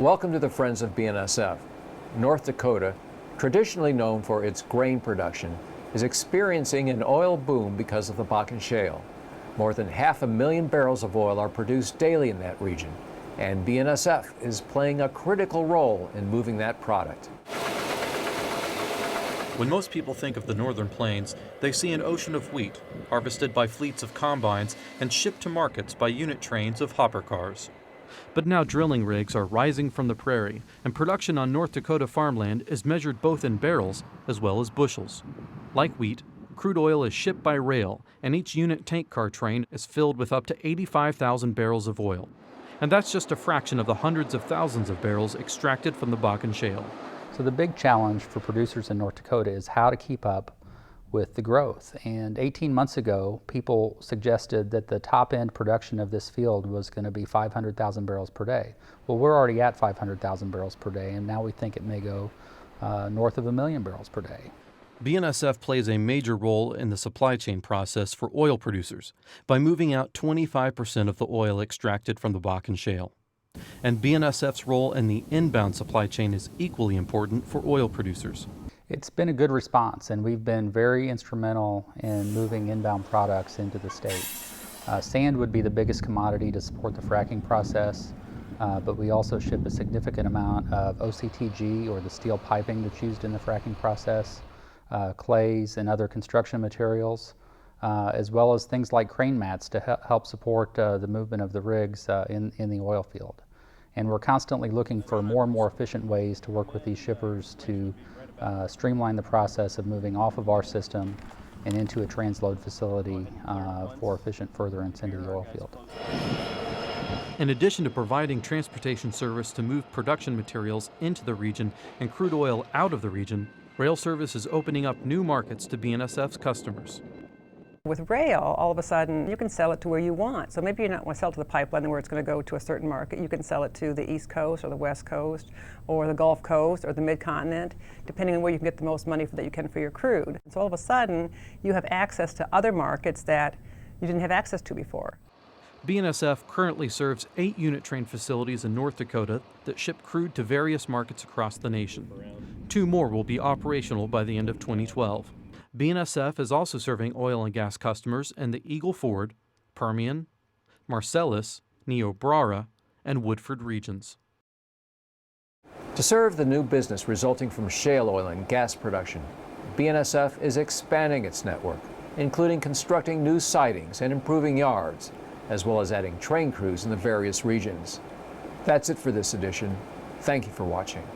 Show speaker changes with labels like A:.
A: Welcome to the Friends of BNSF. North Dakota, traditionally known for its grain production, is experiencing an oil boom because of the Bakken Shale. More than 500,000 barrels of oil are produced daily in that region, and BNSF is playing a critical role in moving that product.
B: When most people think of the northern plains, they see an ocean of wheat, harvested by fleets of combines and shipped to markets by unit trains of hopper cars. But now drilling rigs are rising from the prairie, and production on North Dakota farmland is measured both in barrels as well as bushels. Like wheat, crude oil is shipped by rail, and each unit tank car train is filled with up to 85,000 barrels of oil. And that's just a fraction of the hundreds of thousands of barrels extracted from the Bakken Shale.
C: So the big challenge for producers in North Dakota is how to keep up with the growth. And 18 months ago, people suggested that the top end production of this field was going to be 500,000 barrels per day. Well, we're already at 500,000 barrels per day, and now we think it may go north of 1 million barrels per day.
B: BNSF plays a major role in the supply chain process for oil producers by moving out 25% of the oil extracted from the Bakken Shale. And BNSF's role in the inbound supply chain is equally important for oil producers.
C: It's been a good response, and we've been very instrumental in moving inbound products into the state. Sand would be the biggest commodity to support the fracking process, but we also ship a significant amount of OCTG, or the steel piping that's used in the fracking process, clays and other construction materials, as well as things like crane mats to help support the movement of the rigs in the oil field. And we're constantly looking for more and more efficient ways to work with these shippers to streamline the process of moving off of our system and into a transload facility for efficient furtherance into the oil field.
B: In addition to providing transportation service to move production materials into the region and crude oil out of the region, rail service is opening up new markets to BNSF's customers.
D: With rail, all of a sudden, you can sell it to where you want. So maybe you're not going to sell to the pipeline where it's going to go to a certain market. You can sell it to the East Coast or the West Coast or the Gulf Coast or the Mid-Continent, depending on where you can get the most money that you can for your crude. So all of a sudden, you have access to other markets that you didn't have access to before.
B: BNSF currently serves 8 unit train facilities in North Dakota that ship crude to various markets across the nation. 2 more will be operational by the end of 2012. BNSF is also serving oil and gas customers in the Eagle Ford, Permian, Marcellus, Niobrara, and Woodford regions.
A: To serve the new business resulting from shale oil and gas production, BNSF is expanding its network, including constructing new sidings and improving yards, as well as adding train crews in the various regions. That's it for this edition. Thank you for watching.